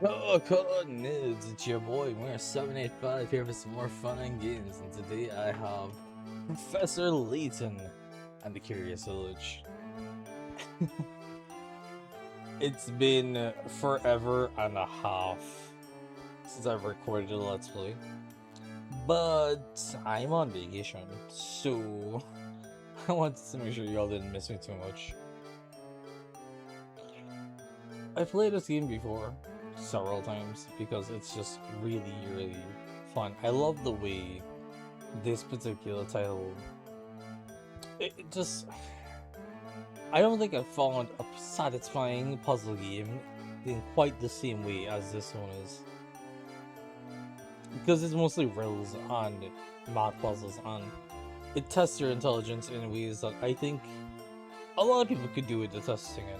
Oh, cool news! It's your boy, we're 785 here for some more fun and games, and today I have Professor Layton and the Curious Village. It's been forever and a half since I've recorded a Let's Play, but I'm on vacation, so I wanted to make sure y'all didn't miss me too much. I've played this game before several times because it's just really fun. I love the way this particular title, it just, I don't think I've found a satisfying puzzle game in quite the same way as this one is, because it's mostly riddles and math puzzles, and it tests your intelligence in ways that I think a lot of people could do with the testing it.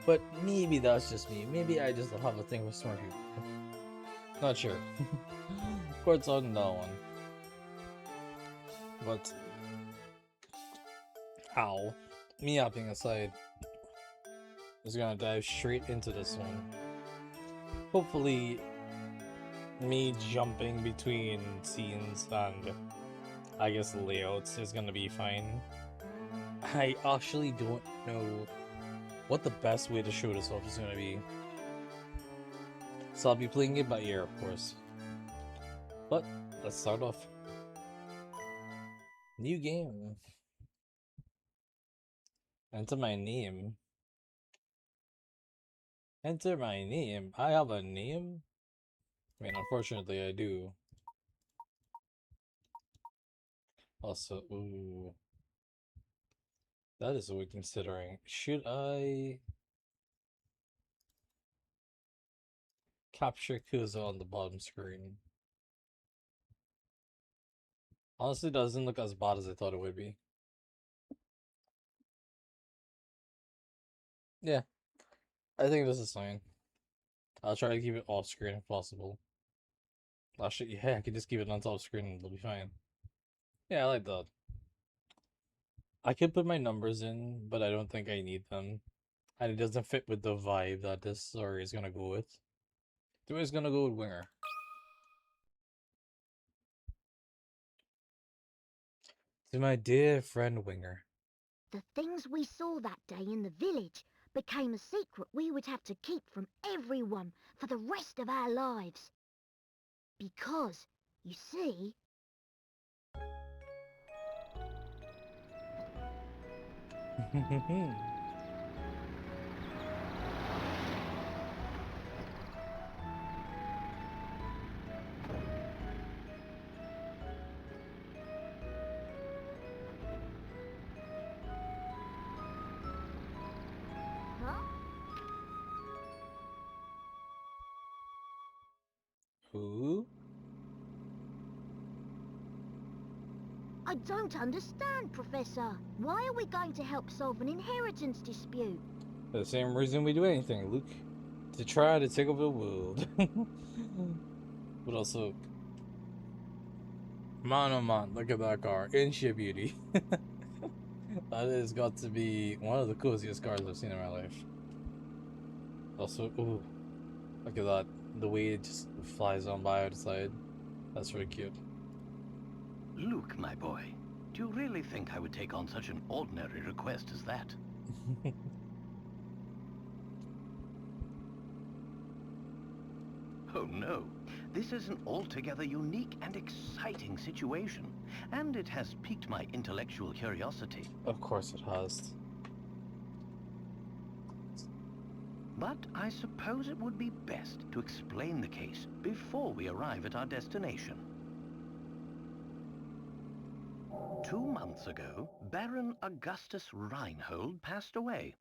But maybe that's just me. Maybe I just have a thing with smart people. Not sure. Court's on that one. But, ow. Me yapping aside, is gonna dive straight into this one. Hopefully, me jumping between scenes and, I guess, layouts is gonna be fine. I actually don't know what the best way to show this off is gonna be. So I'll be playing it by ear, of course. But, let's start off. New game. Enter my name. Enter my name. I have a name? I mean, unfortunately, I do. Also, ooh. That is worth considering. Should I capture Kuzo on the bottom screen? Honestly, doesn't look as bad as I thought it would be. Yeah, I think this is fine. I'll try to keep it off screen if possible. Actually, yeah, I can just keep it on top screen and it'll be fine. Yeah, I like that. I could put my numbers in, but I don't think I need them. And it doesn't fit with the vibe that this story is gonna go with. So it's gonna go with Winger. To my dear friend Winger. The things we saw that day in the village became a secret we would have to keep from everyone for the rest of our lives. Because, you see... Huh? Who? I don't understand, Professor. Why are we going to help solve an inheritance dispute? For the same reason we do anything, Luke. To try to take over the world. But also, man oh man, look at that car. Ain't she a beauty? That has got to be one of the coziest cars I've seen in my life. Also, ooh, look at that. The way it just flies on by outside. That's really cute. Luke, my boy, do you really think I would take on such an ordinary request as that? Oh no, this is an altogether unique and exciting situation, and it has piqued my intellectual curiosity. Of course it has. But I suppose it would be best to explain the case before we arrive at our destination. 2 months ago, Baron Augustus Reinhold passed away.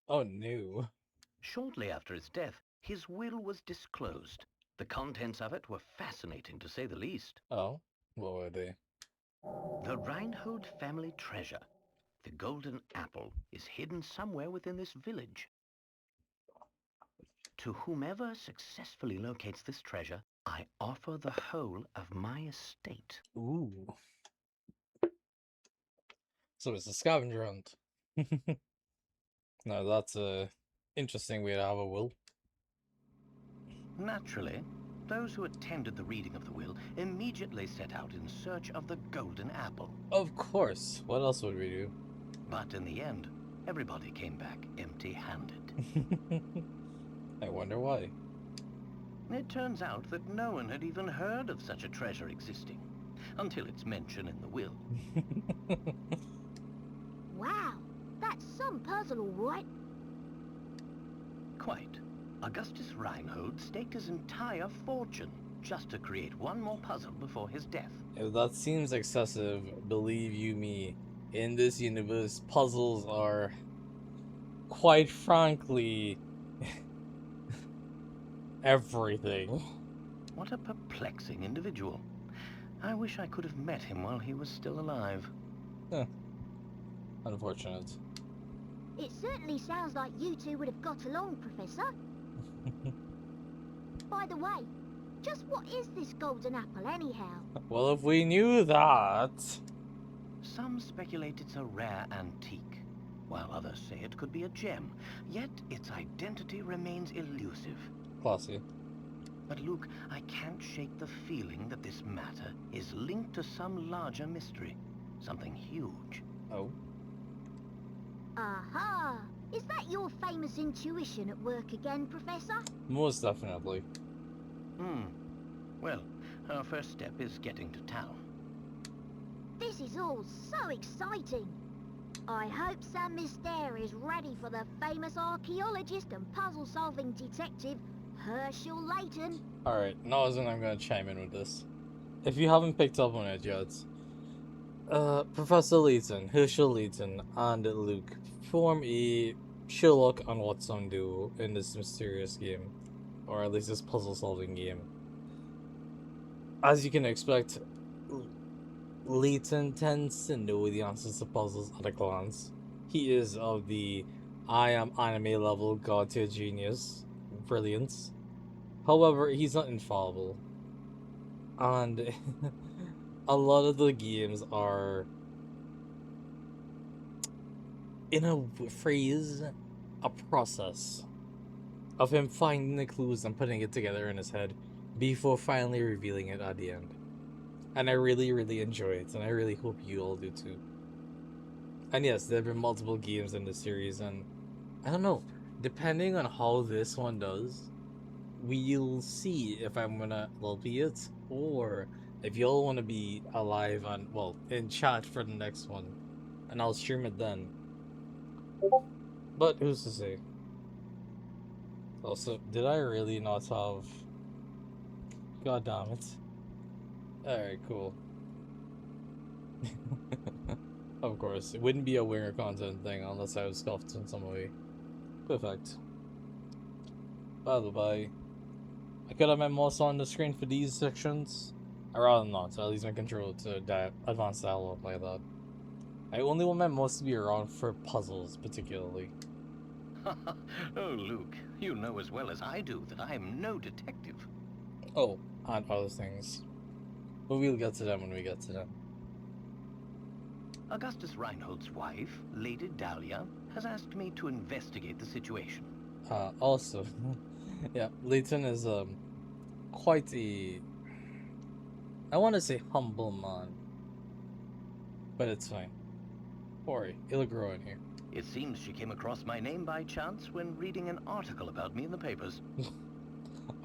Oh no. Shortly after his death, his will was disclosed. The contents of it were fascinating, to say the least. Oh, what were they? The Reinhold family treasure, the golden apple, is hidden somewhere within this village. To whomever successfully locates this treasure, I offer the whole of my estate. Ooh. So it's a scavenger hunt. No, that's Interesting way to have a will. Naturally, those who attended the reading of the will immediately set out in search of the golden apple. Of course. What else would we do? But in the end, everybody came back empty-handed. I wonder why. It turns out that no one had even heard of such a treasure existing, until its mention in the will. Wow, that's some puzzle, all right. Quite. Augustus Reinhold staked his entire fortune just to create one more puzzle before his death. If that seems excessive, believe you me, in this universe, puzzles are, quite frankly, everything. What a perplexing individual. I wish I could have met him while he was still alive. Unfortunate. It certainly sounds like you two would have got along, Professor. By the way, just what is this golden apple anyhow? Well, if we knew that... Some speculate it's a rare antique, while others say it could be a gem, yet its identity remains elusive. Classy. But Luke, I can't shake the feeling that this matter is linked to some larger mystery. Something huge. Oh. Aha! Is that your famous intuition at work again, Professor? Most definitely. Well, our first step is getting to town. This is all so exciting. I hope Sam Myster is ready for the famous archaeologist and puzzle-solving detective, Herschel Layton. Alright, now is when I'm gonna chime in with this. If you haven't picked up on it yet, Professor Layton, Herschel Layton, and Luke form a Sherlock and Watson duo in this mysterious game, or at least this puzzle-solving game. As you can expect, Layton tends to know the answers to puzzles at a glance. He is of the I am anime level god tier genius brilliance. However, he's not infallible. And a lot of the games are, in a phrase, a process of him finding the clues and putting it together in his head before finally revealing it at the end. And I really, really enjoy it, and I really hope you all do too. And yes, there have been multiple games in the series, and I don't know, depending on how this one does, we'll see if I'm gonna LP it, or if y'all want to be alive and, well, in chat for the next one, and I'll stream it then. But who's to say? Also, did I really not have... God damn it. Alright, cool. Of course, it wouldn't be a winger content thing unless I was scuffed in some way. Perfect. By the by, I could have my mouse on the screen for these sections. I'd rather not, so I'll use my controller to advance dialogue like that. I only want my mouse to be around for puzzles, particularly. Oh, Luke, you know as well as I do that I am no detective. Oh, and other things. But we'll get to them when we get to them. Augustus Reinhold's wife, Lady Dahlia, has asked me to investigate the situation. Also, yeah, Layton is, quite a... I want to say humble man. But it's fine. Ori, it'll grow in here. It seems she came across my name by chance when reading an article about me in the papers.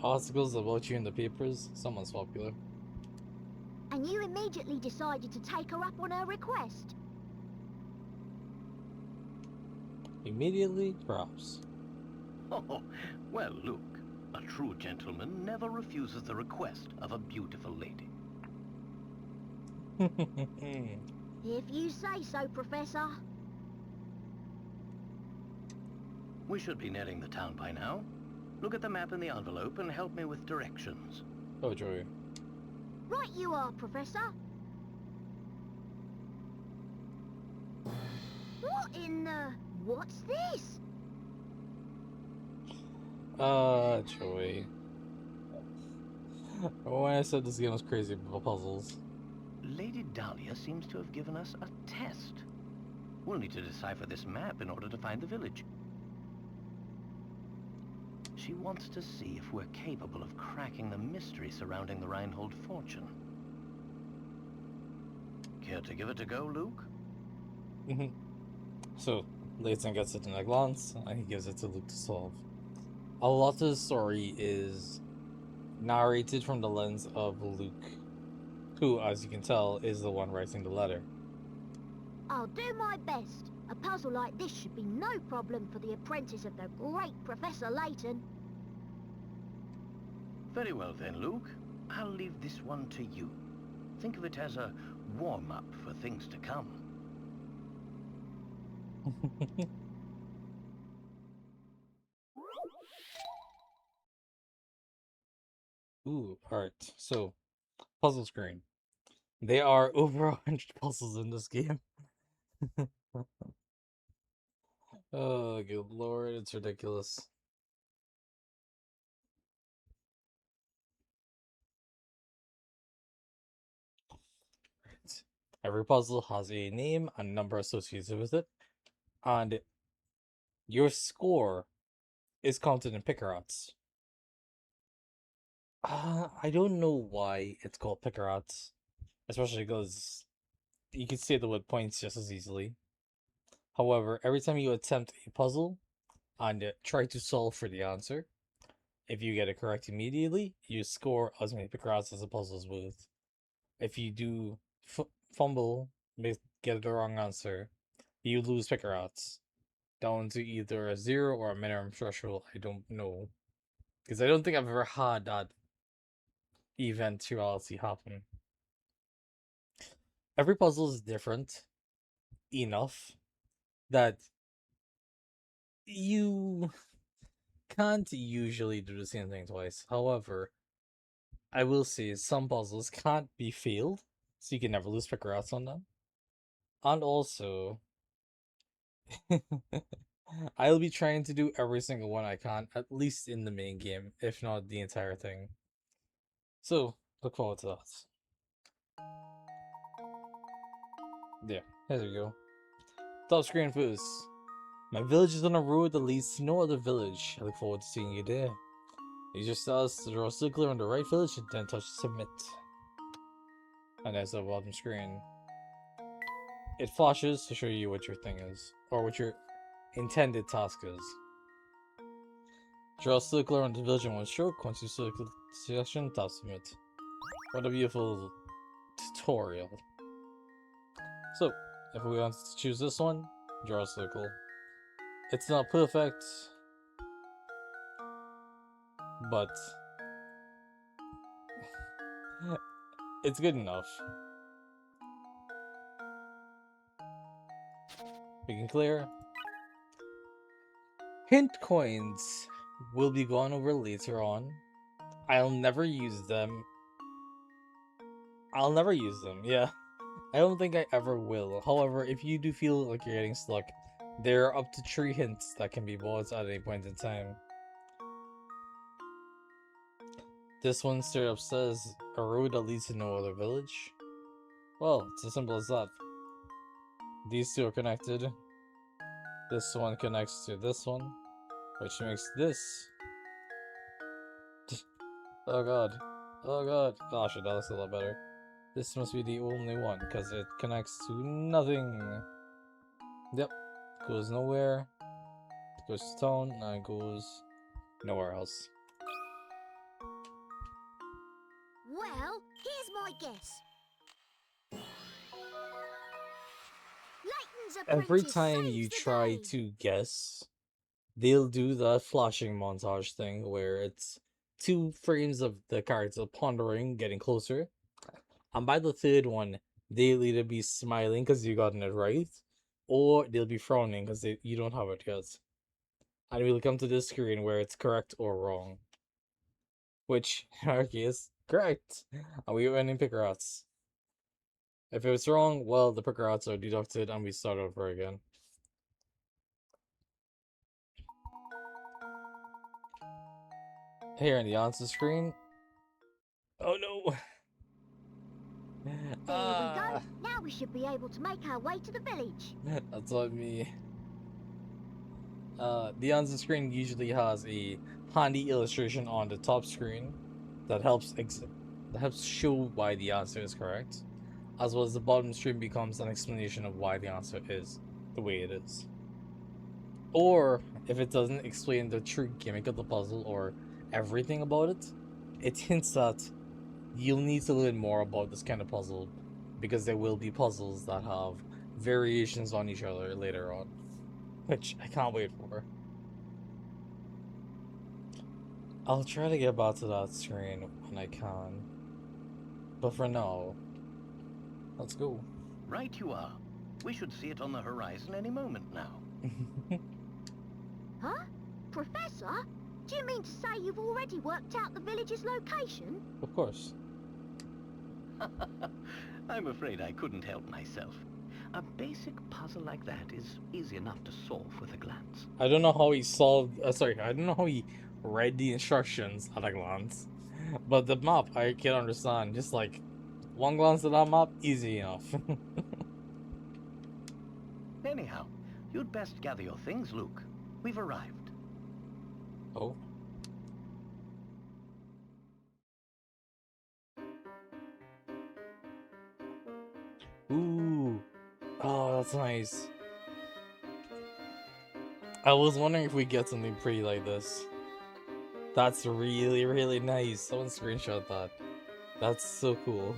Articles about you in the papers? Someone's popular. And you immediately decided to take her up on her request? Immediately? Perhaps. Oh, well, Luke, a true gentleman never refuses the request of a beautiful lady. If you say so, Professor. We should be nearing the town by now. Look at the map in the envelope and help me with directions. Oh, joy. Right you are, Professor. What in the... What's this? Joy. When I said this game was crazy about puzzles. Lady Dahlia seems to have given us a test. We'll need to decipher this map in order to find the village. She wants to see if we're capable of cracking the mystery surrounding the Reinhold fortune. Care to give it a go, Luke? So, Layton gets it in a glance, and he gives it to Luke to solve. A lot of the story is narrated from the lens of Luke, who, as you can tell, is the one writing the letter. I'll do my best. A puzzle like this should be no problem for the apprentice of the great Professor Layton. Very well then, Luke. I'll leave this one to you. Think of it as a warm-up for things to come. Ooh, alright. So, puzzle screen. There are over 100 puzzles in this game. Oh, good lord, it's ridiculous. Right. Every puzzle has a name and number associated with it, and your score is counted in pickerats. I don't know why it's called pickerats, especially because you can say the word points just as easily. However, every time you attempt a puzzle and try to solve for the answer, if you get it correct immediately, you score as many pickerats as the puzzle is worth. If you do fumble, get the wrong answer, you lose pickerats down to either a 0 or a minimum threshold. I don't know, because I don't think I've ever had that eventuality happen. Every puzzle is different enough that you can't usually do the same thing twice. However, I will say some puzzles can't be failed, so you can never lose pickerats on them. And also, I'll be trying to do every single one I can, at least in the main game, if not the entire thing. So, look forward to that. There we go. Top screen first. My village is on a road that leads to no other village. I look forward to seeing you there. Use your stars to draw a circle around the right village and then touch submit. And that's the bottom screen. It flashes to show you what your thing is, or what your intended task is. Draw a circle around the village in one stroke. Once you circle the selection, tap submit. What a beautiful tutorial. So, if we want to choose this one, draw a circle. It's not perfect, but it's good enough. We can clear. Hint coins will be gone over later on. I'll never use them. Yeah. I don't think I ever will. However, if you do feel like you're getting stuck, there are up to 3 hints that can be bought at any point in time. This one straight up says, a road that leads to no other village. Well, it's as simple as that. These two are connected. This one connects to this one, which makes this. Oh god. Oh god. Oh shit, that looks a lot better. This must be the only one, because it connects to nothing. Yep. Goes nowhere. It goes to town, and it goes nowhere else. Well, here's my guess. Layton's Every apprentice time saves you the try day. to guess, they'll do the flashing montage thing where it's 2 frames of the character pondering, getting closer, and by the third one, they'll either be smiling because you gotten it right, or they'll be frowning because you don't have it yet. And we'll come to this screen where it's correct or wrong. Which, in our case, correct. And we went in pickerats. If it was wrong, well, the pickerats are deducted and we start over again. Here in the answer screen. Oh no! There we go. Now we should be able to make our way to the village. That's on me. The answer screen usually has a handy illustration on the top screen that helps show why the answer is correct, as well as the bottom screen becomes an explanation of why the answer is the way it is. Or if it doesn't explain the true gimmick of the puzzle or everything about it, it hints that you'll need to learn more about this kind of puzzle, because there will be puzzles that have variations on each other later on, which I can't wait for. I'll try to get back to that screen when I can, but for now, let's go. Right you are. We should see it on the horizon any moment now. Huh? Professor? Do you mean to say you've already worked out the village's location? Of course. I'm afraid I couldn't help myself. A basic puzzle like that is easy enough to solve with a glance. I don't know how he solved. I don't know how he read the instructions at a glance, but the map I can understand. Just like one glance at that map, easy enough. Anyhow, you'd best gather your things, Luke. We've arrived. Oh. Ooh. Oh, that's nice. I was wondering if we get something pretty like this. That's really, really nice. Someone screenshot that. That's so cool.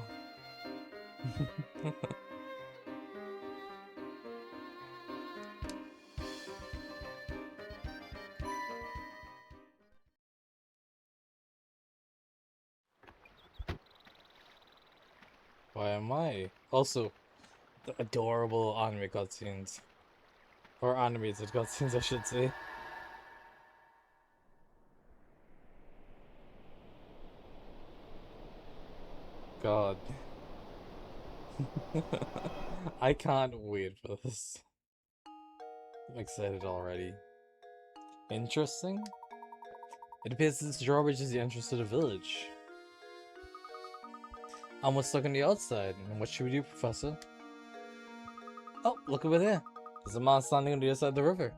Why am I? Also, the adorable anime cutscenes. Or animated cutscenes, I should say. God. I can't wait for this. I'm excited already. Interesting? It appears this drawbridge is the entrance to the village. I'm stuck on the outside. And what should we do, Professor? Oh, look over there. There's a man standing on the other side of the river.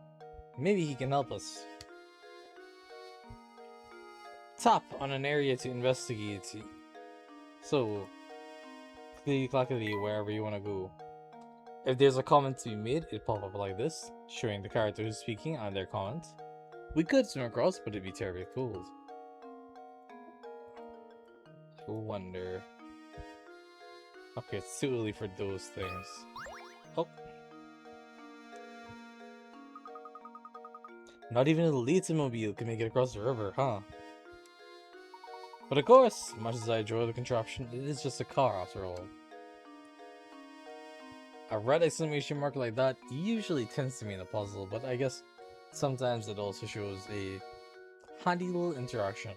Maybe he can help us. Tap on an area to investigate. So, clickety-clackety wherever you want to go. If there's a comment to be made, it pop up like this, showing the character who's speaking and their comment. We could swim across, but it'd be terribly cold. I wonder. Okay, it's too early for those things. Oh. Not even a Layton mobile can make it across the river, huh? But of course, much as I enjoy the contraption, it is just a car after all. A red exclamation mark like that usually tends to mean a puzzle, but I guess sometimes it also shows a handy little interaction.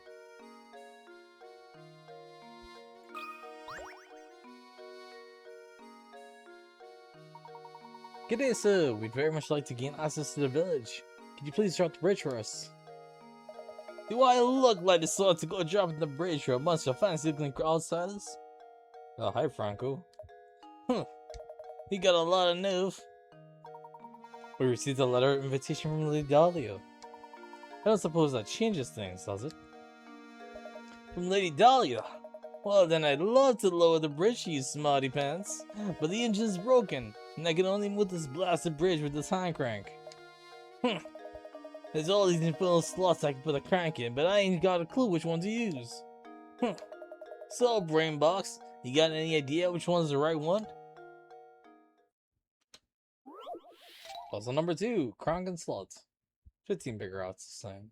G'day sir, we'd very much like to gain access to the village. Could you please drop the bridge for us? Do I look like the sort to go dropping the bridge for a bunch of fancy looking outsiders? Oh, hi Franco. Huh, you got a lot of nerve. We received a letter of invitation from Lady Dahlia. I don't suppose that changes things, does it? From Lady Dahlia? Well then I'd love to lower the bridge, you smarty pants. But the engine's broken, and I can only move this blasted bridge with this hand crank. There's all these infernal slots I can put a crank in, but I ain't got a clue which one to use. So, Brainbox, you got any idea which one's the right one? Puzzle number 2, crank and slot. 15 bigger outs this time.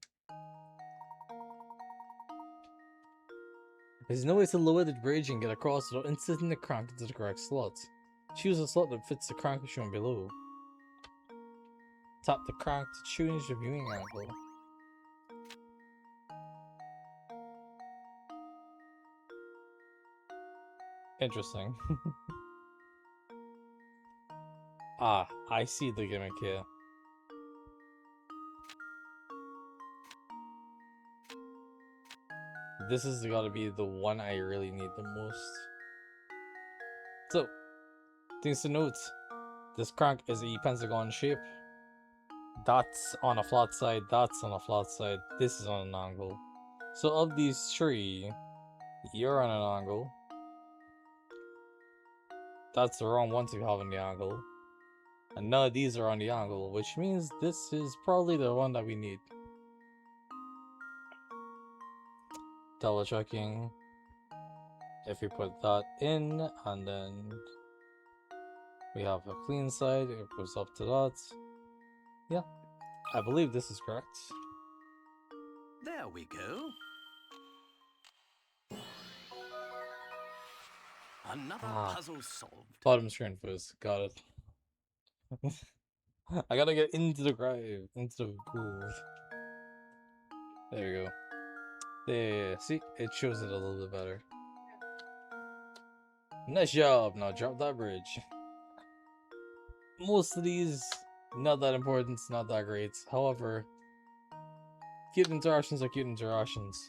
There's no way to lower the bridge and get across without inserting the crank into the correct slot. Choose a slot that fits the crank shown below. Tap the crank to change the viewing angle. Interesting. Ah, I see the gimmick here. This has gotta be the one I really need the most. So, things to note. This crank is a pentagon shape. That's on a flat side, that's on a flat side, this is on an angle. So of these three, you're on an angle. That's the wrong one to have on the angle. And none of these are on the angle, which means this is probably the one that we need. Double checking. If we put that in, and then we have a clean side, it goes up to that. Yeah, I believe this is correct. There we go. Another puzzle solved. Bottom screen first, got it. I gotta get into the grave, into the groove. There we go. There, see, it shows it a little bit better. Nice job. Now drop that bridge. Most of these, not that important, not that great. However, cute interactions are cute interactions.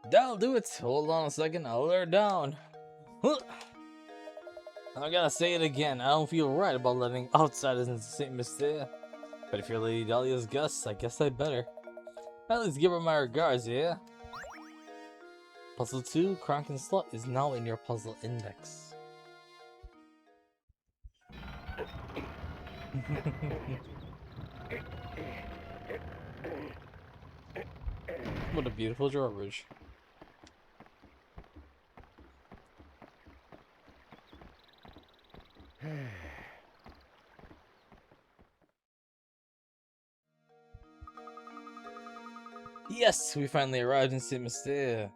That'll do it. Hold on a second, I'll let her down. I gotta say it again, I don't feel right about letting outsiders into St. Mystere. But if you're Lady Dahlia's guest, I guess I better. At least give her my regards, yeah? Puzzle 2, Crank and Slot, is now in your puzzle index. What a beautiful drawbridge. Yes, we finally arrived in St. Mystere.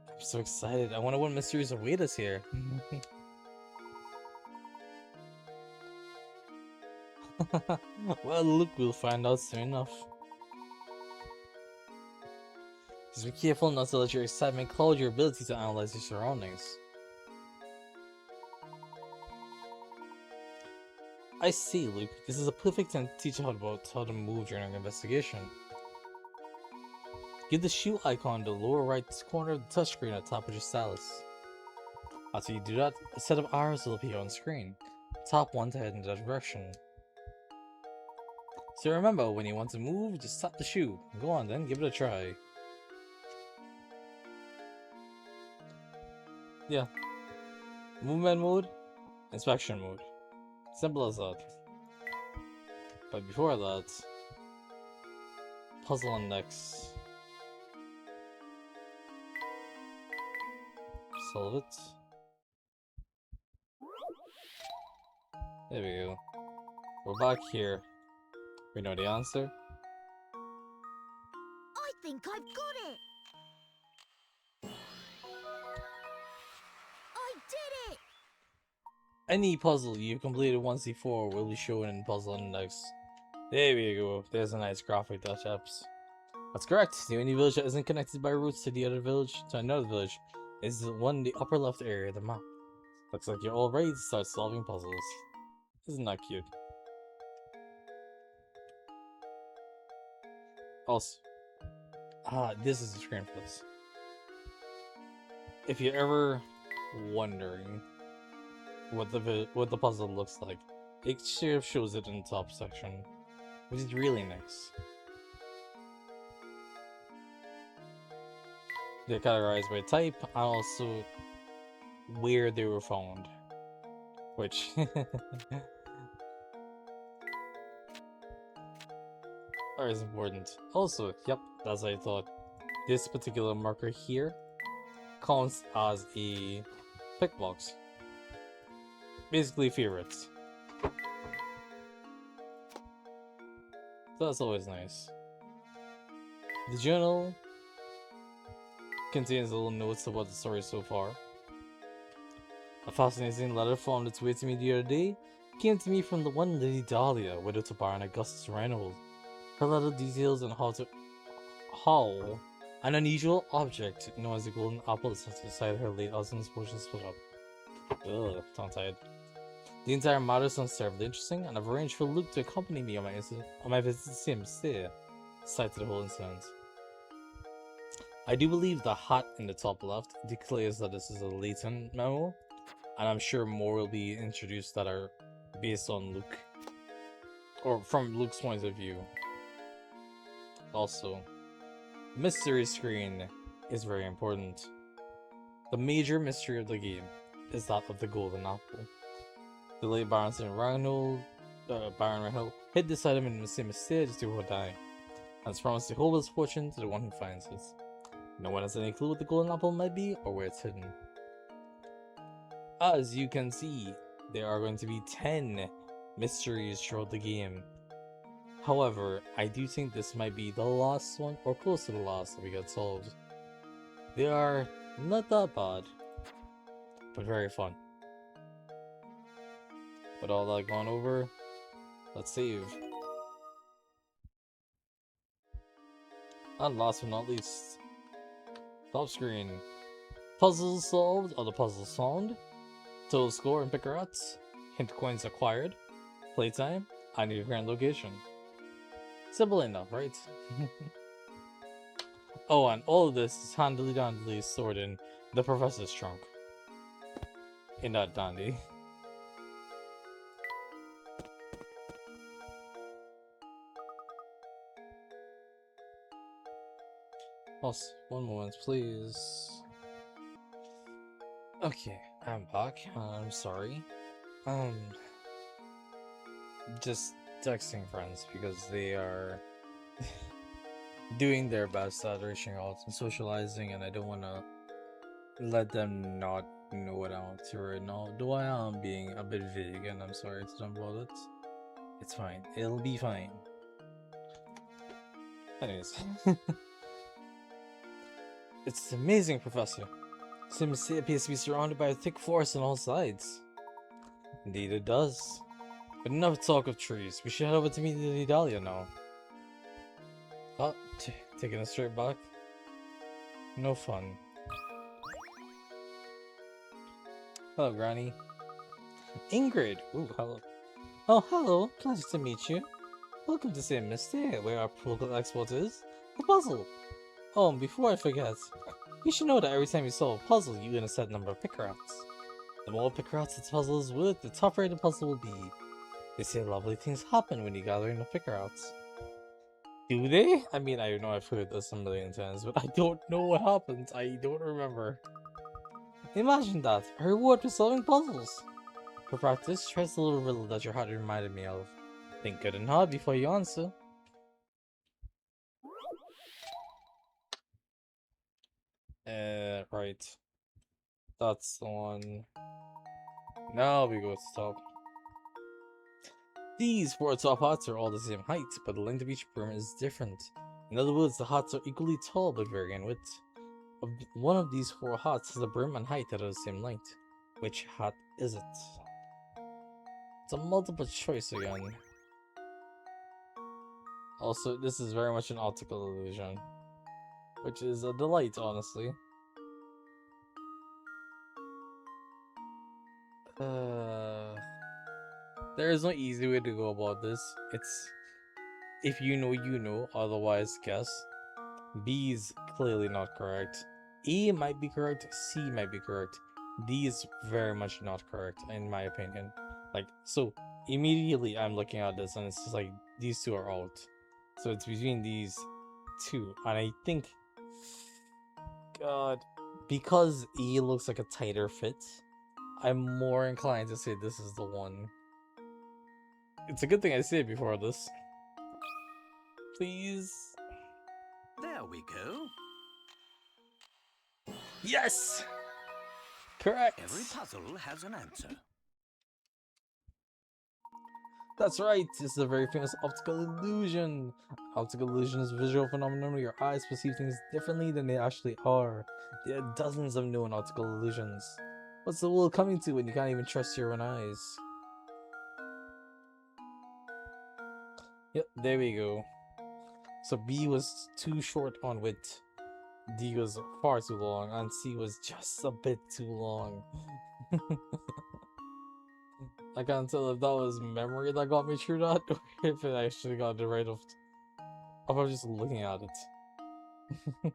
I'm so excited. I wonder what mysteries await us here. Well, look, we'll find out soon enough. Just be careful not to let your excitement cloud your ability to analyze your surroundings. I see, Luke. This is a perfect time to teach you how to move during an investigation. Give the shoe icon the lower right corner of the touchscreen at the top of your stylus. After you do that, a set of arrows will appear on screen. Tap one to head in that direction. So remember, when you want to move, just tap the shoe. Go on then, give it a try. Yeah. Movement mode, inspection mode. Simple as that. But before that, puzzle index. Solve it. There we go. We're back here. We know the answer. I think I've got it! I did it! Any puzzle you've completed once before will be shown in Puzzle Index. There we go. There's a nice graphic that chaps. That's correct. The only village that isn't connected by routes to another village is the one in the upper left area of the map. Looks like you're all ready to start solving puzzles. Isn't that cute? Also, this is the screen for this. If you're ever wondering what the puzzle looks like, it sort of shows it in the top section, which is really nice. They're categorized by type and also where they were found, which is important. Also, yep, as I thought, this particular marker here counts as a pick box. Basically favorites. So that's always nice. The journal contains little notes about the story so far. A fascinating letter found its way to me the other day came to me from the one Lady Dahlia, widow to Baron Augustus Reinhold. Her letter details on how an unusual object known as the golden apple is set beside her late husband's potion split up. Ugh, tongue-tied. The entire matter sounds terribly interesting, and I've arranged for Luke to accompany me on my visit to St. Mystere, site to the whole incident. I do believe the hat in the top left declares that this is a Layton memo, and I'm sure more will be introduced that are based on Luke, or from Luke's point of view. Also, mystery screen is very important. The major mystery of the game is that of the golden apple. The late Baron Ragnold hid this item in the same stage to will die, and has promised to hold his fortune to the one who finds it. No one has any clue what the golden apple might be or where it's hidden. As you can see, there are going to be 10 mysteries throughout the game. However, I do think this might be the last one, or close to the last, that we get solved. They are not that bad, but very fun. With all that gone over, let's save. And last but not least, top screen. Puzzles solved or the puzzles found. Total score and picker outs. Hint coins acquired. Playtime. And your current location. Simple enough, right? Oh, and all of this is handily stored in the professor's trunk. In that dandy. Also, one moment, please. Okay, I'm back. I'm sorry. Just texting friends because they are doing their best at reaching out and socializing, and I don't want to let them not know what I want to right now. Though I am being a bit vague, and I'm sorry to them about it. It's fine. It'll be fine. Anyways. It's amazing, Professor. Sims appears to be surrounded by a thick forest on all sides. Indeed it does. But enough talk of trees. We should head over to meet Lady Dahlia now. Oh, taking a straight back? No fun. Hello, Granny. Ingrid! Ooh, hello. Oh, hello. Pleasure to meet you. Welcome to St. Mystere, where our local export is. A puzzle! Oh, and before I forget, you should know that every time you solve a puzzle, you win a set number of picker-outs. The more picker-outs the puzzle is with, the tougher the puzzle will be. They say lovely things happen when you gather enough picker-outs. Do they? I mean, I know I've heard this a million times, but I don't know what happens. I don't remember. Imagine that, a reward for solving puzzles. For practice, try the little riddle that your heart reminded me of. Think good and hard before you answer. Right. That's the one. Now we go to top. These four top hats are all the same height, but the length of each brim is different. In other words, the hats are equally tall but varying in width. One of these four hats has a brim and height that are the same length. Which hat is it? It's a multiple choice again. Also, this is very much an optical illusion, which is a delight, honestly. There is no easy way to go about this. It's if you know, you know, otherwise guess. B is clearly not correct. E might be correct, C might be correct. D is very much not correct, in my opinion. Like, so immediately I'm looking at this and it's just like, these two are out. So it's between these two. And I think, God, because E looks like a tighter fit, I'm more inclined to say this is the one. It's a good thing I say it before this. Please. There we go. Yes! Correct! Every puzzle has an answer. That's right, this is a very famous optical illusion. Optical illusion is a visual phenomenon where your eyes perceive things differently than they actually are. There are dozens of known optical illusions. What's the world coming to when you can't even trust your own eyes? Yep, there we go. So B was too short on width, D was far too long, and C was just a bit too long. I can't tell if that was memory that got me through that, or if it actually got it right off. I was just looking at it.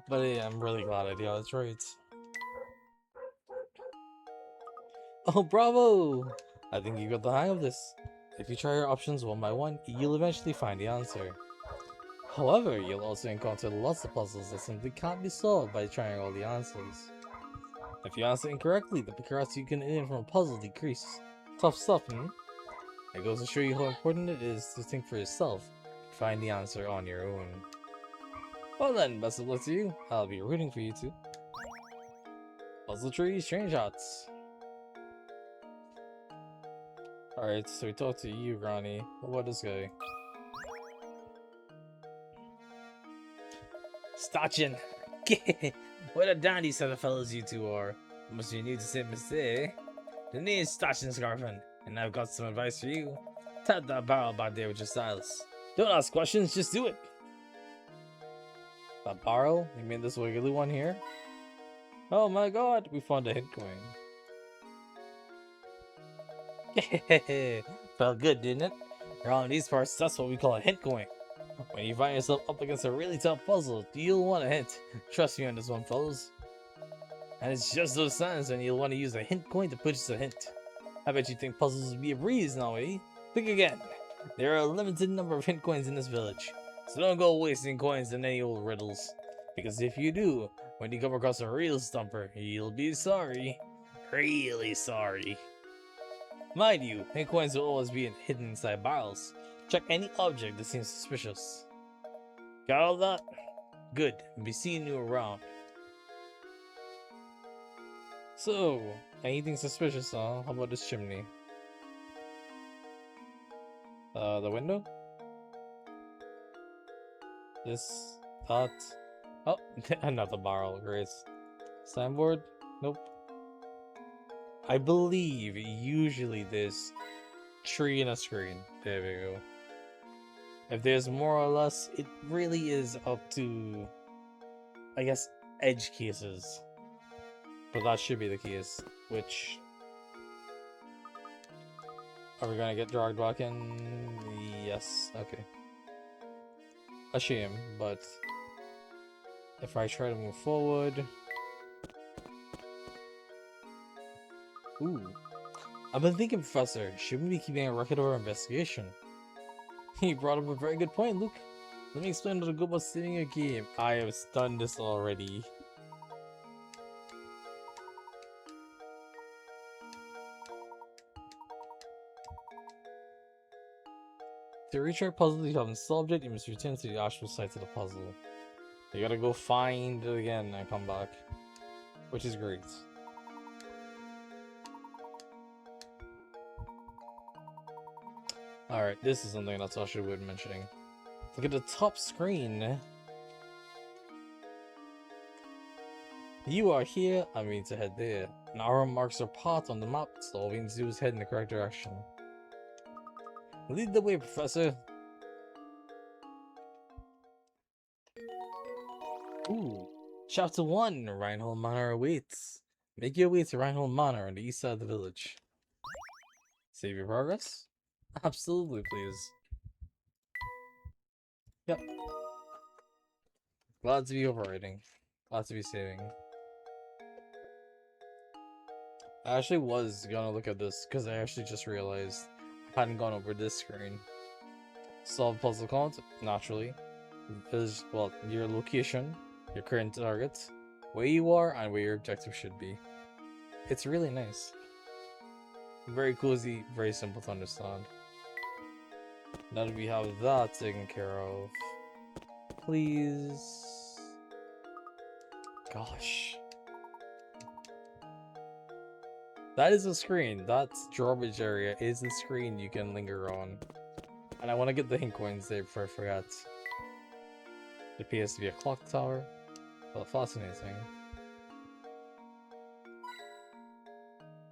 But yeah, I'm really glad I got it right. Oh, bravo! I think you got the hang of this. If you try your options one by one, you'll eventually find the answer. However, you'll also encounter lots of puzzles that simply can't be solved by trying all the answers. If you answer incorrectly, the accuracy you can earn from a puzzle decreases. Tough stuff, hmm? It goes to show you how important it is to think for yourself and find the answer on your own. Well then, best of luck to you. I'll be rooting for you too. Puzzle tree, strange shots. Alright, so we talked to you, Ronnie. What about this guy? Stachin! What a dandy set of fellows you two are. Must be new to St. Mr. The name is Stachin's girlfriend, and I've got some advice for you. Tap that barrel back there with your stylus. Don't ask questions, just do it! That barrel? You mean this wiggly one here? Oh my god, we found a hint coin. Felt good, didn't it? Around these parts, that's what we call a hint coin. When you find yourself up against a really tough puzzle, you'll want a hint. Trust me on this one, fellas. And it's just those times when you'll want to use a hint coin to purchase a hint. I bet you think puzzles would be a breeze now, eh? Think again. There are a limited number of hint coins in this village, so don't go wasting coins in any old riddles. Because if you do, when you come across a real stumper, you'll be sorry. Really sorry. Mind you, hint coins will always be hidden inside barrels. Check any object that seems suspicious. Got all that? Good. Be seeing you around. So, anything suspicious, huh? How about this chimney? The window? This, that. Oh, another barrel, great. Signboard? Nope. I believe usually there's tree and a screen. There we go. If there's more or less, it really is up to, I guess, edge cases. But that should be the case, which... Are we gonna get dragged back in? Yes, okay. A shame, but... If I try to move forward... Ooh. I've been thinking, Professor, shouldn't we be keeping a record of our investigation? He brought up a very good point, Luke. Let me explain how to go about saving a game. I have done this already. To reach our puzzle you haven't solved it, you must return to the actual site of the puzzle. You gotta go find it again and come back. Which is great. Alright, this is something that's actually worth mentioning. Look at the top screen. You are here, I mean to head there. And our marks are part on the map, so all we need to do is head in the correct direction. Lead the way, Professor. Ooh. Chapter 1, Reinhold Manor awaits. Make your way to Reinhold Manor on the east side of the village. Save your progress? Absolutely, please. Yep. Glad to be overriding. Glad to be saving. I actually was gonna look at this because I actually just realized I hadn't gone over this screen. Solve puzzle count, naturally. Is, well, your location, your current target, where you are, and where your objective should be. It's really nice. Very cozy, very simple to understand. Now that we have that taken care of, please. Gosh. That is a screen. That drawbridge area is the screen you can linger on. And I want to get the hint coins there before I forget. There appears to be a clock tower. Well, fascinating.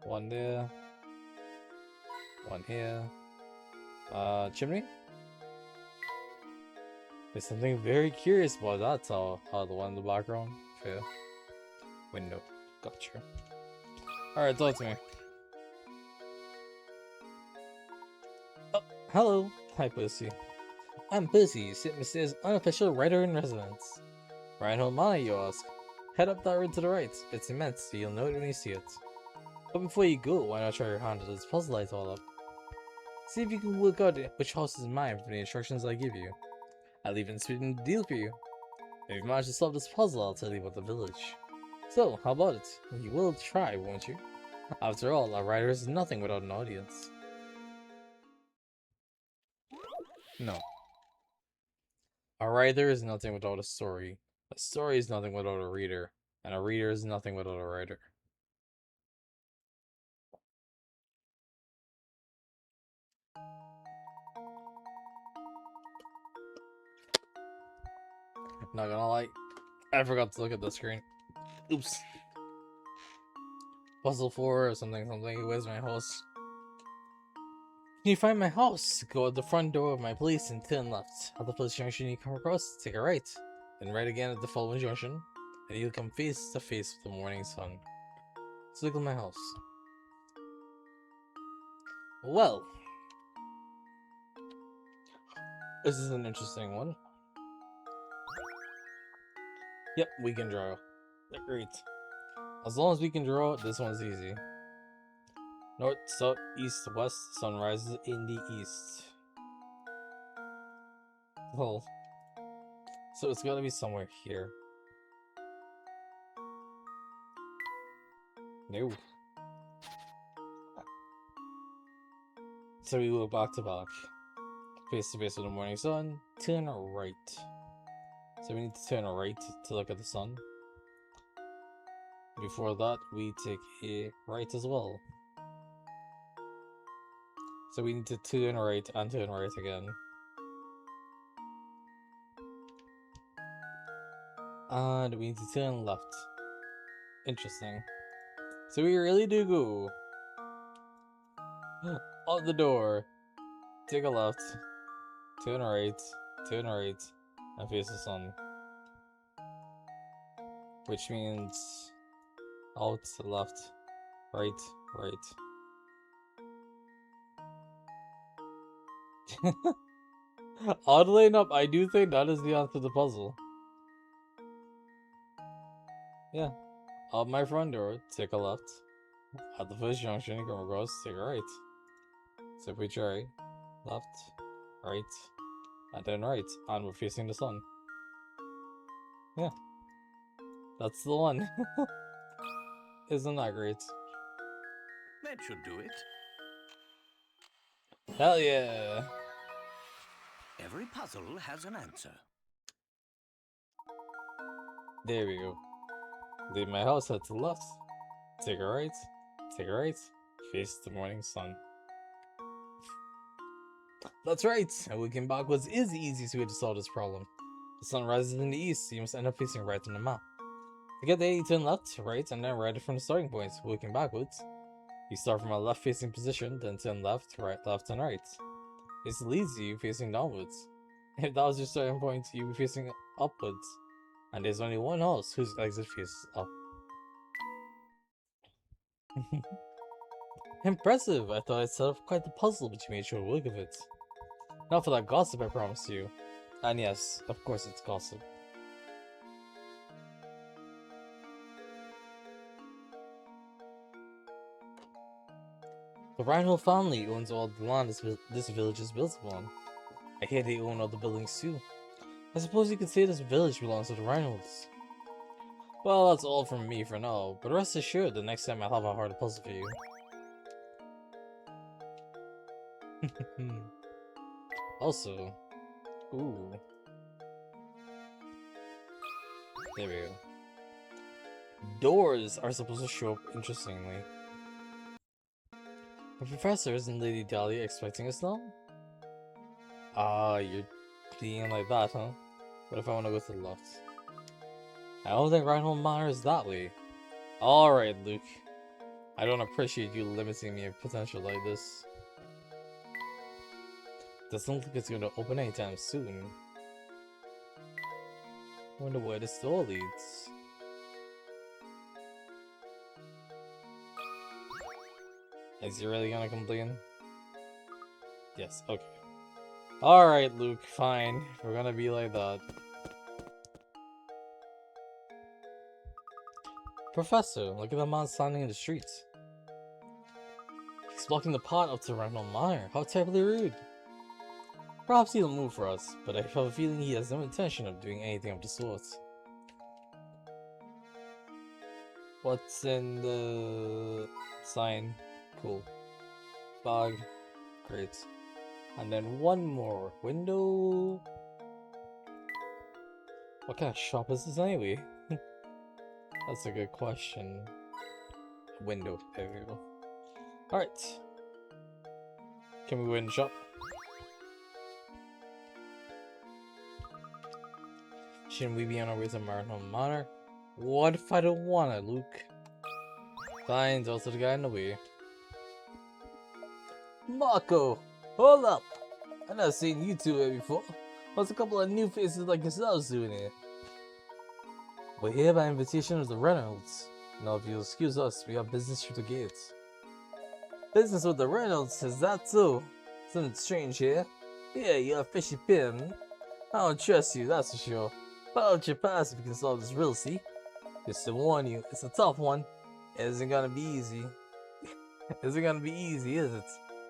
One there. One here. Chimney? There's something very curious about that tower. Oh, the one in the background. Fair. Window. Gotcha. Alright, talk to me. Oh, hello. Hi, Percy. I'm Percy, St. Mr.'s unofficial writer-in-residence. Reinhold Manor, you ask? Head up that road to the right. It's immense, so you'll know it when you see it. But before you go, why not try your hand at this puzzle I thought up? See if you can work out which house is mine from the instructions I give you. I'll even sweeten the deal for you. If you manage to solve this puzzle, I'll tell you about the village. So, how about it? You will try, won't you? After all, a writer is nothing without an audience. No. A writer is nothing without a story. A story is nothing without a reader. And a reader is nothing without a writer. Not gonna lie, I forgot to look at the screen. Oops. Puzzle 4 or something. Where's my house? Can you find my house? Go out the front door of my place and turn left. At the first junction you come across, take a right. Then right again at the following junction, and you'll come face to face with the morning sun. So look at my house. Well, this is an interesting one. Yep, we can draw. Great. As long as we can draw, this one's easy. North, south, east, west, sun rises in the east. Well, so it's gotta be somewhere here. No. So we go back to back. Face to face with the morning sun, turn right. So we need to turn right to look at the sun. Before that, we take a right as well. So we need to turn right and turn right again. And we need to turn left. Interesting. So we really do go out the door, take a left, turn right, and face the sun. Which means out, left, right. Oddly enough, I do think that is the answer to the puzzle. Yeah. Out my front door, take a left. At the first junction, you come across, take a right. So if we try left, right, and then right, and we're facing the sun. Yeah. That's the one. Isn't that great? That should do it. Hell yeah! Every puzzle has an answer. There we go. Leave my house, head to the left. Take a right, face the morning sun. That's right! And looking backwards is the easiest way to solve this problem. The sun rises in the east, so you must end up facing right on the map. To get there, you turn left, right, and then right from the starting point, looking backwards. You start from a left-facing position, then turn left, and right. This leads you facing downwards. If that was your starting point, you'd be facing upwards. And there's only one house whose exit faces up. Impressive! I thought I'd set up quite the puzzle, but you made short work of it. Not for that gossip, I promise you. And yes, of course it's gossip. The Reinhold family owns all the land this village is built upon. I hear they own all the buildings too. I suppose you could say this village belongs to the Reinholds. Well, that's all from me for now, but rest assured the next time I'll have a harder puzzle for you. Also, ooh. There we go. Doors are supposed to show up interestingly. The professor isn't Lady Dahlia expecting us now? Ah, you're being like that, huh? What if I want to go to the left? I don't think Reinhold Manor is that way. Alright, Luke. I don't appreciate you limiting me of potential like this. Doesn't look like it's going to open anytime soon. Wonder where this door leads. Is he really gonna complain? Yes, okay. Alright, Luke, fine. If we're gonna be like that. Professor, look at the man standing in the streets. He's blocking the path up to Randall Mire. How terribly rude. Perhaps he'll move for us, but I have a feeling he has no intention of doing anything of the sort. What's in the sign? Cool. Bog. Great. And then one more. Window. What kind of shop is this anyway? That's a good question. Window. There we go. Alright. Can we go in the shop? Shouldn't we be on our way to Marathon Manor? What if I don't want it, Luke? Fine, tell to the guy in the way. Marco! Hold up! I've never seen you two here before. What's a couple of new faces like yourselves doing here? We're here by invitation of the Reynolds. Now if you'll excuse us, we have business through the gates. Business with the Reynolds, is that so? Something strange here. Yeah, you're a fishy pin. I don't trust you, that's for sure. But I'll let you pass if you can solve this riddle, see? Just to warn you, it's a tough one. It isn't gonna be easy. Isn't gonna be easy, is it?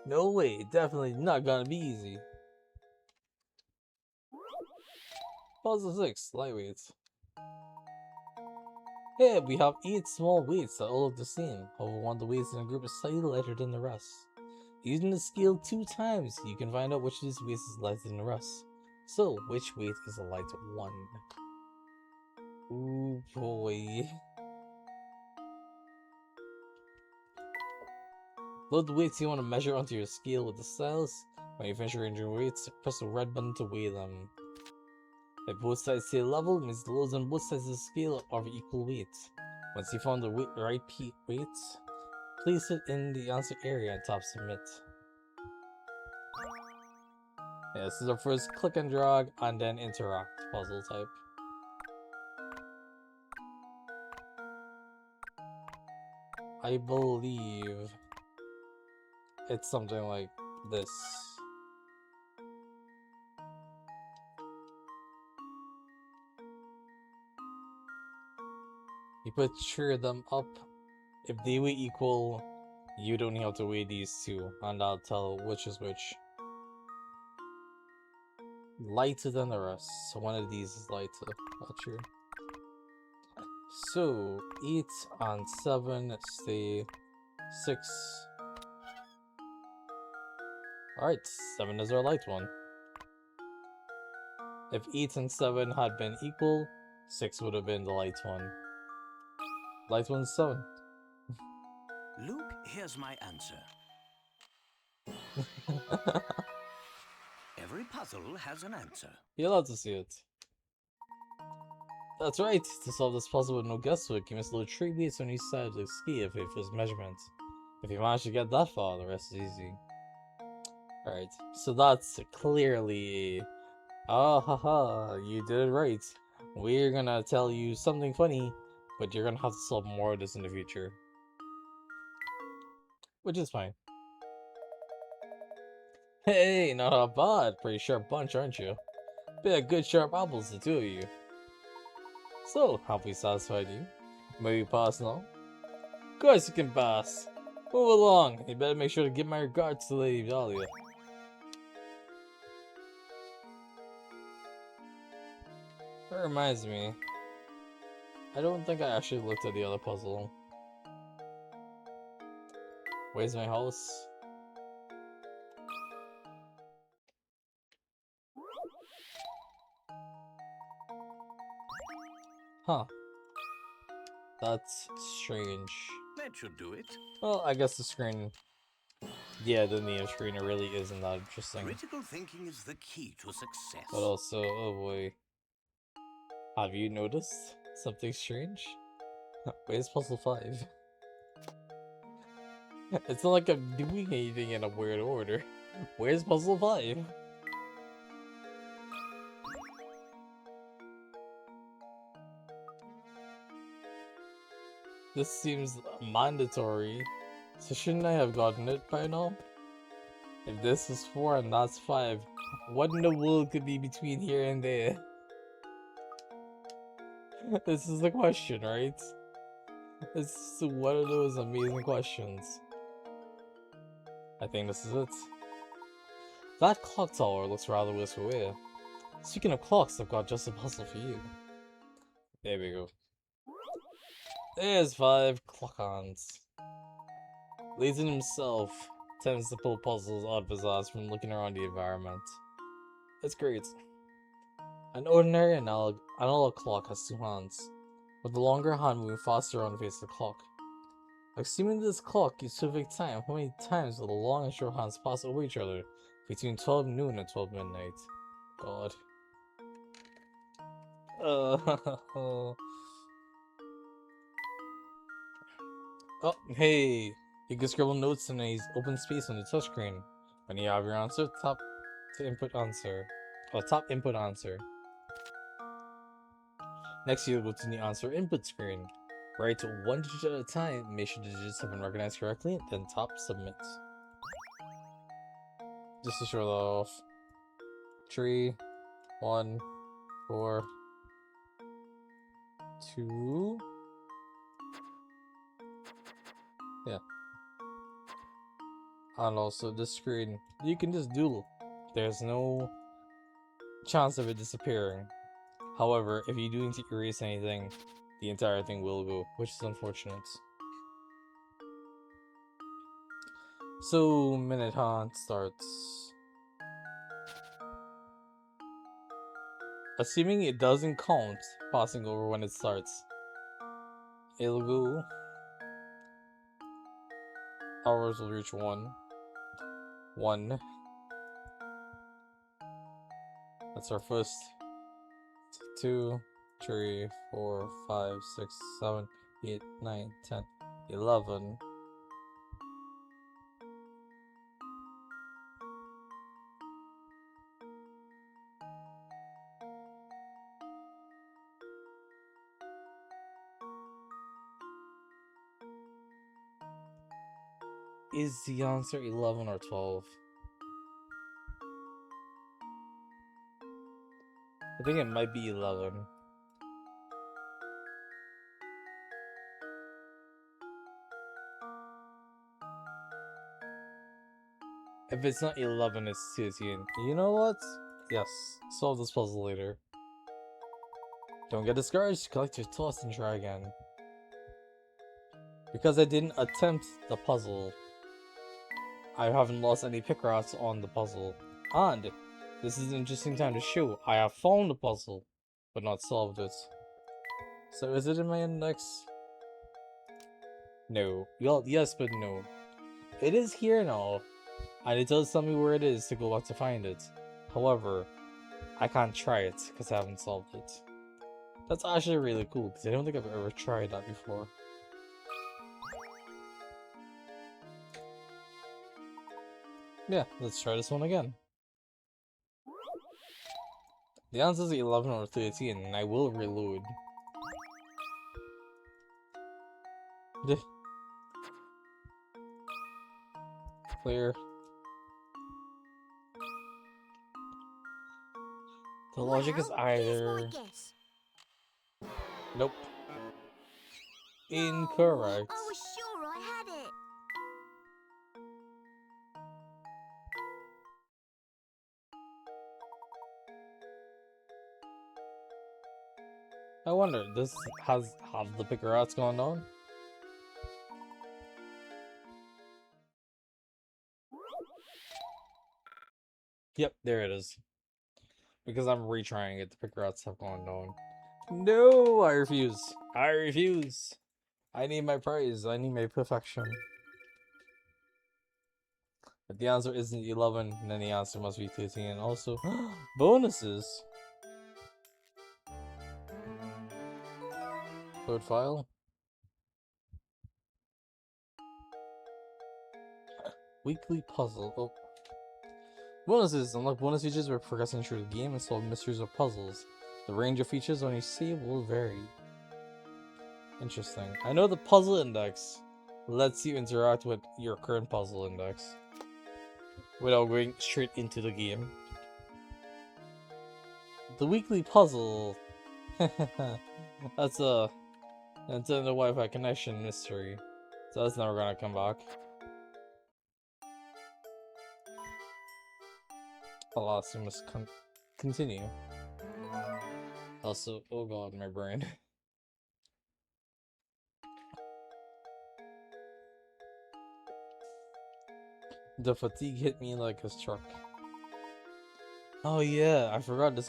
No way, definitely not gonna be easy. Puzzle 6, lightweight. Here we have 8 small weights that all look the same. However, one of the weights in the group is slightly lighter than the rest. Using the scale 2 times, you can find out which of these weights is lighter than the rest. So, which weight is a light 1? Ooh boy. Load the weights you want to measure onto your scale with the stylus. When you finish arranging your weights, press the red button to weigh them. If both sides stay level, it means the loads on both sides of the scale are of equal weight. Once you found the right weight, place it in the answer area and tap submit. Yeah, this is our first click and drag and then interact puzzle type. I believe it's something like this. You put cheer them up. If they weigh equal, you don't have to weigh these two, and I'll tell which is which. Lighter than the rest, so one of these is lighter. Not true. So 8 and 7 stay 6. Alright, 7 is our light one. If 8 and 7 had been equal, 6 would have been the light one. Light one's 7. Luke, here's my answer. Every puzzle has an answer. You're allowed to see it. That's right. To solve this puzzle with no guesswork, you must load 3 weights on each side of the scale for your first measurement. If you manage to get that far, the rest is easy. Alright, so that's clearly... Ah haha, you did it right. We're gonna tell you something funny, but you're gonna have to solve more of this in the future. Which is fine. Hey, not a bad. Pretty sharp bunch, aren't you? Bit of good sharp apples, the two of you. So, have we satisfied you? May we pass now? Of course you can pass. Move along. You better make sure to give my regards to Lady Dahlia. That reminds me. I don't think I actually looked at the other puzzle. Where's my house? Huh. That's strange. That should do it. Well, I guess the screen... Yeah, the name screen, it really isn't that interesting. Critical thinking is the key to success. But also, oh boy. Have you noticed something strange? Where's puzzle 5? It's not like I'm doing anything in a weird order. Where's puzzle 5? This seems mandatory, so shouldn't I have gotten it by now? If this is 4 and that's 5, what in the world could be between here and there? This is the question, right? This is one of those amazing questions. I think this is it. That clock tower looks rather worse for wear. Speaking of clocks, I've got just a puzzle for you. There we go. There's 5 clock-ons. Layton himself tends to pull puzzles out of his ass from looking around the environment. It's great. An ordinary analog clock has 2 hands, with the longer hand moving faster around the face of the clock. Assuming this clock keeps perfect time, how many times will the long and short hands pass over each other between 12 noon and 12 midnight? God. Oh, hey! You can scribble notes in a open space on the touchscreen. When you have your answer, tap input answer. Next, you'll go to the answer input screen. Write 1 digit at a time, make sure the digits have been recognized correctly, then tap submit. Just to show that off. 3, 1, 4, 2. Yeah. And also this screen, you can just doodle. There's no chance of it disappearing. However, if you do need to erase anything, the entire thing will go, which is unfortunate. So, minute hand starts. Assuming it doesn't count passing over when it starts, it'll go. Hours will reach 1. 1. That's our first. 2, 3, 4, 5, 6, 7, 8, 9, 10, 11. Is the answer 11 or 12? I think it might be 11. If it's not 11, it's 13. You know what? Yes, solve this puzzle later. Don't get discouraged, collect your thoughts and try again. Because I didn't attempt the puzzle, I haven't lost any pick routes on the puzzle. And this is an interesting time to show I have found the puzzle, but not solved it. So is it in my index? No. Well, yes, but no. It is here now, and it does tell me where it is to go back to find it. However, I can't try it because I haven't solved it. That's actually really cool because I don't think I've ever tried that before. Yeah, let's try this one again. The answer is 11 or 13, and I will reload. Clear. The logic is either... Nope. Incorrect. I was sure I had it. I wonder, this have the picker outs going on? Yep, there it is. Because I'm retrying it, the picker outs have gone on. No, I refuse. I refuse. I need my praise. I need my perfection. If the answer isn't 11, then the answer must be 13. And also, bonuses. Load file. Weekly puzzle. Oh. Bonuses. Unlock bonus features by progressing through the game and solve mysteries or puzzles. The range of features on each save will vary. Interesting. I know the puzzle index lets you interact with your current puzzle index without going straight into the game. The weekly puzzle. That's a Nintendo Wi-Fi connection mystery. So that's never gonna come back. Alas, we must continue. Also, oh god, my brain. The fatigue hit me like a truck. Oh yeah, I forgot this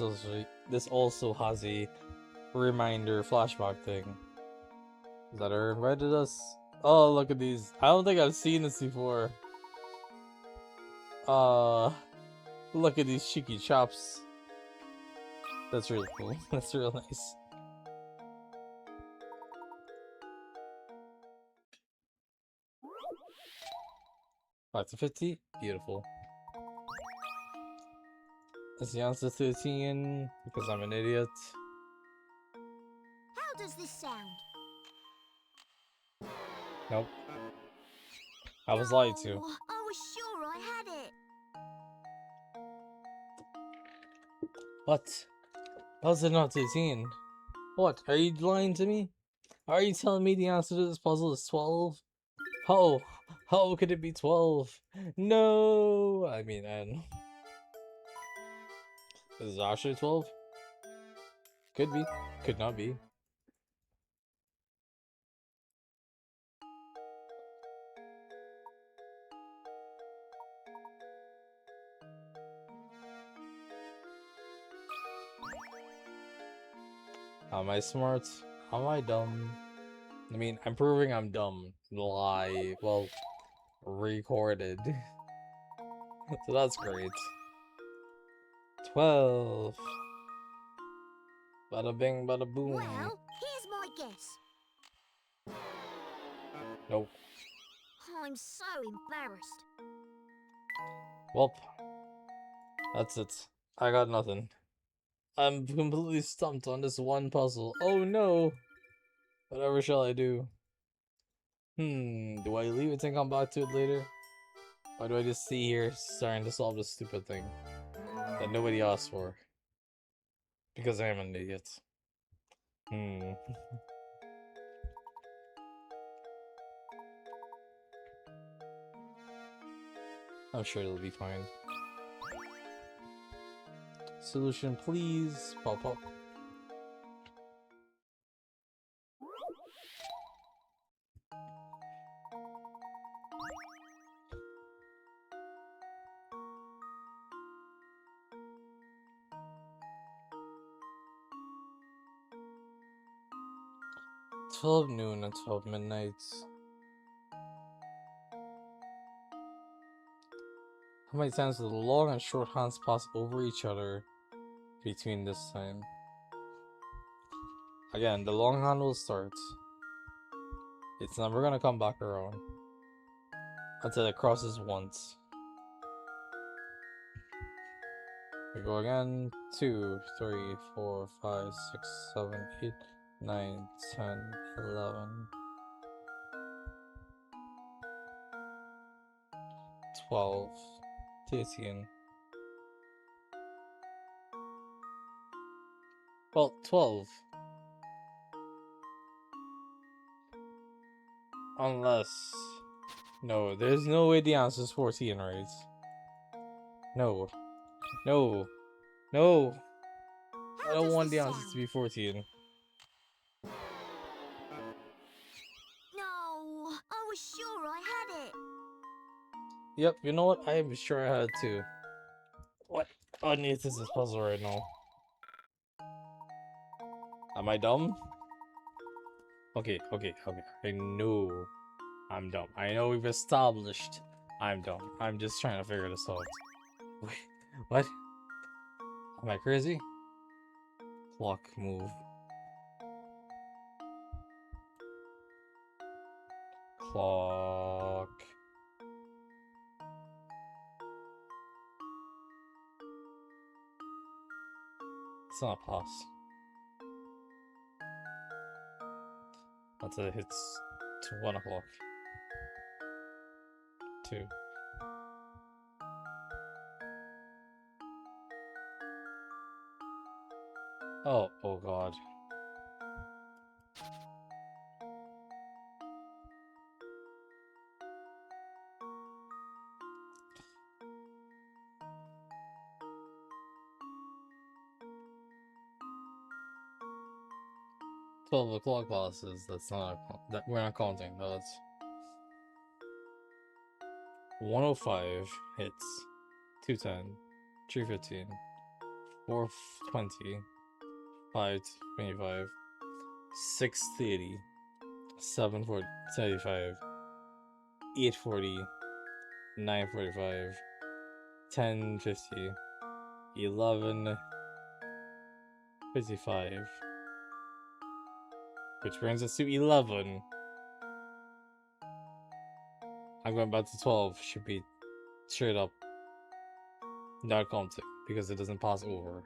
also has a reminder flashback thing. Is that her invited us? Oh, look at these. I don't think I've seen this before. Look at these cheeky chops. That's really cool. That's real nice. Back to 50. Beautiful. Is the answer 13? Because I'm an idiot. How does this sound? Nope. I was lied to. No, I was sure I had it. What? How's it not 13? What? Are you lying to me? Are you telling me the answer to this puzzle is 12? How could it be 12? No! I mean, I don't know. Is it actually 12? Could be. Could not be. Am I smart? Am I dumb? I mean, I'm proving I'm dumb. Live. Well, recorded. So that's great. 12. Bada bing, bada boom. Well, here's my guess. Nope. I'm so embarrassed. Welp. That's it. I got nothing. I'm completely stumped on this one puzzle. Oh no! Whatever shall I do? Do I leave it and come back to it later? Or do I just see here starting to solve this stupid thing that nobody asked for? Because I am an idiot. I'm sure it'll be fine. Solution, please. Pop up. £12 noon and 12 midnight. How many times do the long and short hands pass over each other between this time? Again, the long hand will start. It's never gonna come back around until it crosses once. We go again. 2, 3, 4, 5, 6, 7, 8, 9, 10, 11, 12, 13. Well, 12. Unless... No, there's no way the answer is 14, right? No. No. No! I don't want the answer to be 14. No, I was sure I had it. Yep, you know what? I am sure I had too. What on earth is this puzzle right now? Am I dumb? Okay. I know I'm dumb. I know we've established I'm dumb. I'm just trying to figure this out. Wait, what? Am I crazy? Clock move. Clock. It's not pause. Until it hits 1 o'clock. 2. Oh god. 12 o'clock passes. That's not that we're not counting. That's 105 hits, 210, 315, 420, 525, 630, 745, 840, 945, 1050, 1155, which brings us to 11. I'm going back to 12. Should be straight up not counting because it doesn't pass over.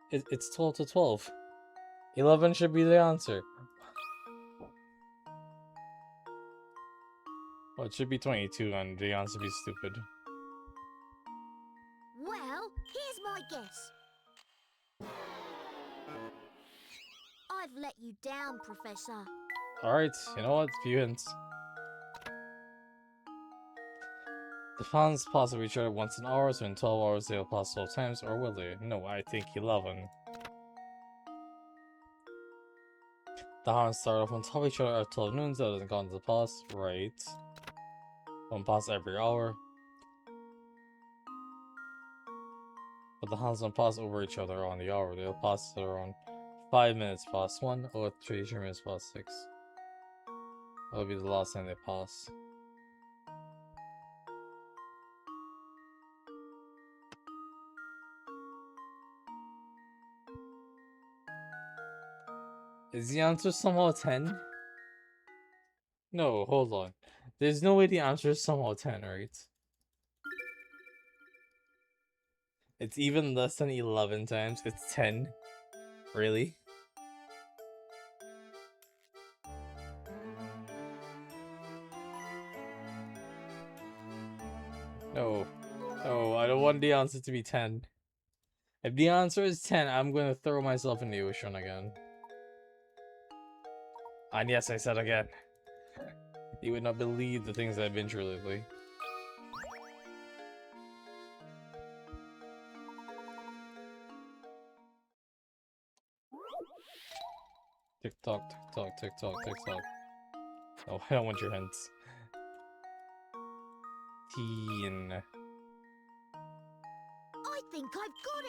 It's 12 to 12. 11 should be the answer. Well, it should be 22 and the answer be stupid. Well, here's my guess. I've let you down, Professor. Alright, you know what? Few hints. The fans pass of each other once an hour, so in 12 hours they'll pass 12 times, or will they? No, I think 11. The hands start off on top of each other at 12 noon, so that doesn't count as a pass. Right. One pass every hour. But the hands don't pass over each other on the hour. They'll pass around 5 minutes past 1 or 3 minutes past 6. That'll be the last time they pass. Is the answer somehow 10? No, hold on. There's no way the answer is somehow 10, right? It's even less than 11 times. It's 10. Really? No. No, I don't want the answer to be 10. If the answer is 10, I'm gonna throw myself in the ocean again. And yes, I said again. You would not believe the things I've been through lately. Tick tock, tick tock, tick tock, tick tock. Oh, I don't want your hints. Teen. I think I've got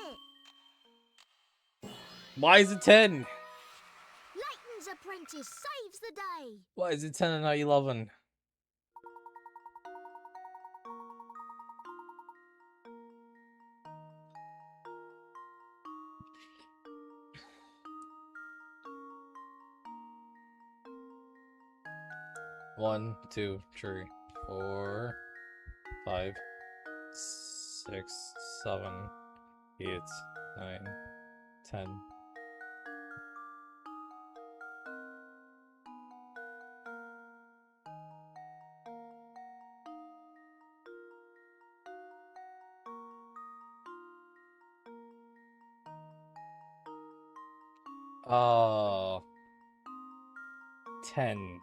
it. Why is it 10? Layton's apprentice saves the day. Why is it 10 and not 11? One, two, three, 4, 5, 6, 7, 8, 9, 10. Oh, 10.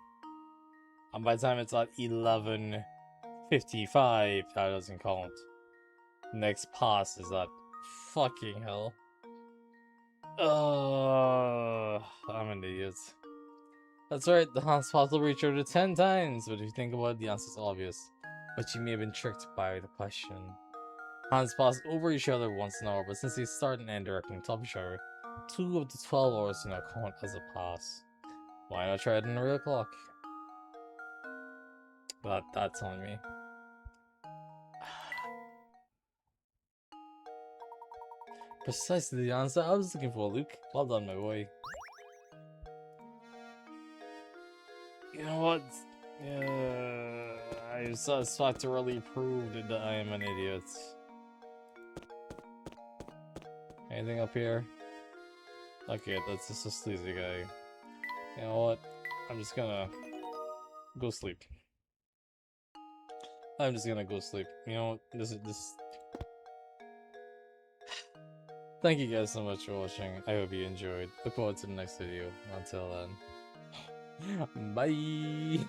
And by the time it's at 11:55, that doesn't count. Next pass is that fucking hell. I'm an idiot. That's right, the Hans pass will reach over 10 times, but if you think about it, the answer's obvious. But you may have been tricked by the question. Hands pass over each other once an hour, but since they start and end directly on top of each other, 2 of the 12 hours do not count as a pass. Why not try it in a real clock? That's on me. Precisely the answer I was looking for, Luke. Well done, my boy. You know what? I've satisfactorily proved that I am an idiot. Anything up here? Okay, that's just a sleazy guy. You know what? I'm just gonna go sleep. I'm just gonna go sleep. You know, this. Thank you guys so much for watching. I hope you enjoyed. Look forward to the next video. Until then, bye.